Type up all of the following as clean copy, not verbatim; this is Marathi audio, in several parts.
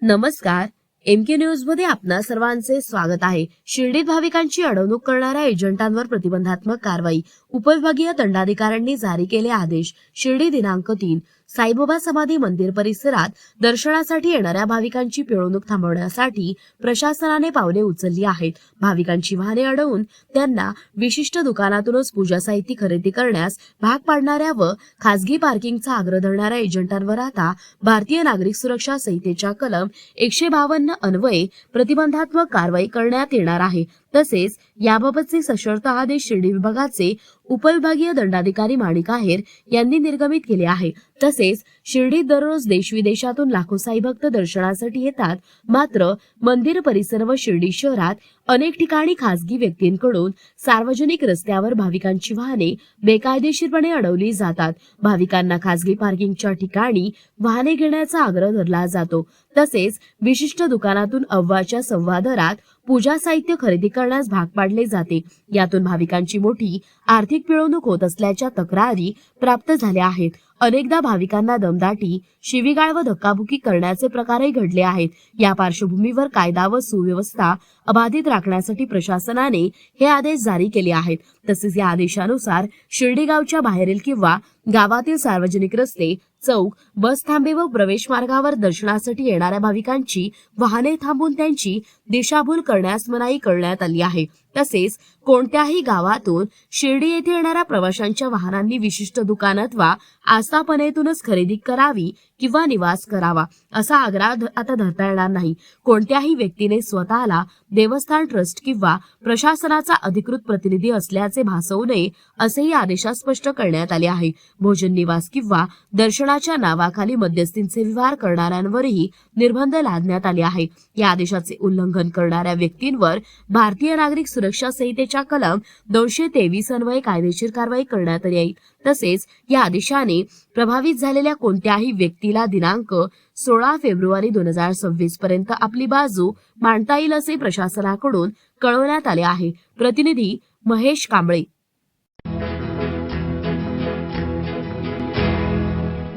नमस्कार, एमके न्यूज मध्ये आपणा सर्वांचे स्वागत आहे. शिर्डीत भाविकांची अडवणूक करणाऱ्या एजंटांवर प्रतिबंधात्मक कारवाई. उपविभागीय दंडाधिकाऱ्यांनी जारी केले आदेश. शिर्डी दिनांक 3 साईबाबा समाधी मंदिर परिसरात दर्शनासाठी येणाऱ्या भाविकांची पिळवणूक थांबवण्यासाठी प्रशासनाने पावले उचलली आहेत. भाविकांची वाहने अडवून त्यांना विशिष्ट दुकानातूनच पूजा साहित्य खरेदी करण्यास भाग पाडणाऱ्या व खासगी पार्किंगचा आग्रह धरणाऱ्या एजंटांवर आता भारतीय नागरिक सुरक्षा संहितेच्या कलम 152 अन्वये प्रतिबंधात्मक कारवाई करण्यात येणार आहे. तसेच याबाबतचे सशर्त आदेश शिर्डी विभागाचे उपविभागीय दंडाधिकारी माणिक आहेर यांनी निर्गमित केले आहे. तसेच शिर्डीत दररोज देशविदेशातून लाखो साई भक्त दर्शनासाठी येतात. मात्र मंदिर परिसर व शिर्डी शहरात अनेक ठिकाणी खासगी व्यक्तींकडून सार्वजनिक रस्त्यावर भाविकांची वाहने बेकायदेशीरपणे अडवली जातात. भाविकांना खासगी पार्किंगच्या ठिकाणी वाहने घेण्याचा आग्रह धरला जातो. तसेच विशिष्ट दुकानातून अव्वाच्या सव्वा दरात पूजा साहित्य खरेदी करण्यास भाग पाडले जाते. यातून भाविकांची मोठी आर्थिक पिळवणूक होत असल्याच्या तक्रारी प्राप्त झाल्या आहेत. अनेकदा भाविकांना दमदाटी, शिवीगाळ व धक्काबुक्की करण्याचे प्रकारही घडले आहेत. या पार्श्वभूमीवर कायदा व सुव्यवस्था अबाधित राखण्यासाठी प्रशासनाने हे आदेश जारी केले आहेत. तसेच या आदेशानुसार शिर्डी गावच्या बाहेरील किंवा गावातील सार्वजनिक रस्ते, चौक, बस थांबे व प्रवेश मार्गावर दर्शनासाठी येणाऱ्या भाविकांची वाहने थांबवून त्यांची दिशाभूल करण्यास मनाई करण्यात आली आहे. तसेच कोणत्याही गावातून शिर्डी येथे येणाऱ्या प्रवाशांच्या वाहनांनी विशिष्ट दुकान अथवा आस्थापनेतूनच खरेदी करावी किंवा निवास करावा असा आग्रह आता धरता येणार नाही. कोणत्याही व्यक्तीने स्वतःला देवस्थान ट्रस्ट किंवा प्रशासनाचा अधिकृत प्रतिनिधी असल्याचे भासवू नये असेही आदेशात स्पष्ट करण्यात आले आहे. भोजन, निवास किंवा दर्शनाच्या नावाखाली मध्यस्थींचे व्यवहार करणाऱ्यांवरही निर्बंध लादण्यात आले आहे. या आदेशाचे उल्लंघन करणाऱ्या व्यक्तींवर भारतीय नागरिक सुरक्षा संहितेच्या कलम 223 अन्वये कायदेशीर कारवाई करण्यात येईल. तसेच या आदेशाने प्रभावित झालेल्या कोणत्याही व्यक्तीला दिनांक 16 फेब्रुवारी 2026 पर्यंत आपली बाजू मांडता येईल असे प्रशासनाकडून कळवण्यात आले आहे. प्रतिनिधी महेश कांबळे.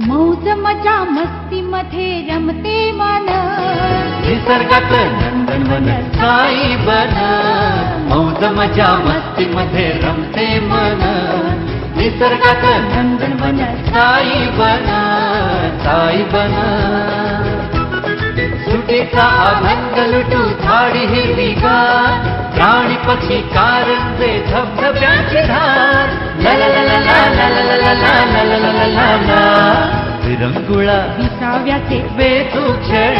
मौज मजा मस्ती मध्ये रमते मन, निसर्गात नंदनवन साई बन. मौज मजा मस्ती मध्ये रमते मन, निसर्गात नंदनवन साई बन, साई बन. सुटीचा आनंद लुटू झाडी हिरवीगार, प्राणी पक्षी कारंजे धबधब्याची धार. ला ला ला ला ला ला ला ला ला ला ला ला ला ला ला. विरंगुळा विसाव्याचे बेतू क्षण,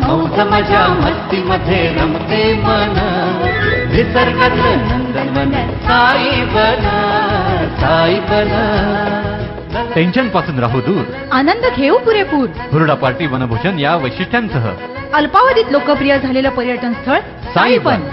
मौज मजा मस्ती मध्ये रमते मन, निसर्गात नंदनवन साई बन, साई बन. टेन्शन पासून राहू दूर, आनंद घेऊ पुरेपूर. हुरडा पार्टी, वनभूषण या वैशिष्ट्यांसह अल्पावधीत लोकप्रिय झालेलं पर्यटन स्थळ साईबन.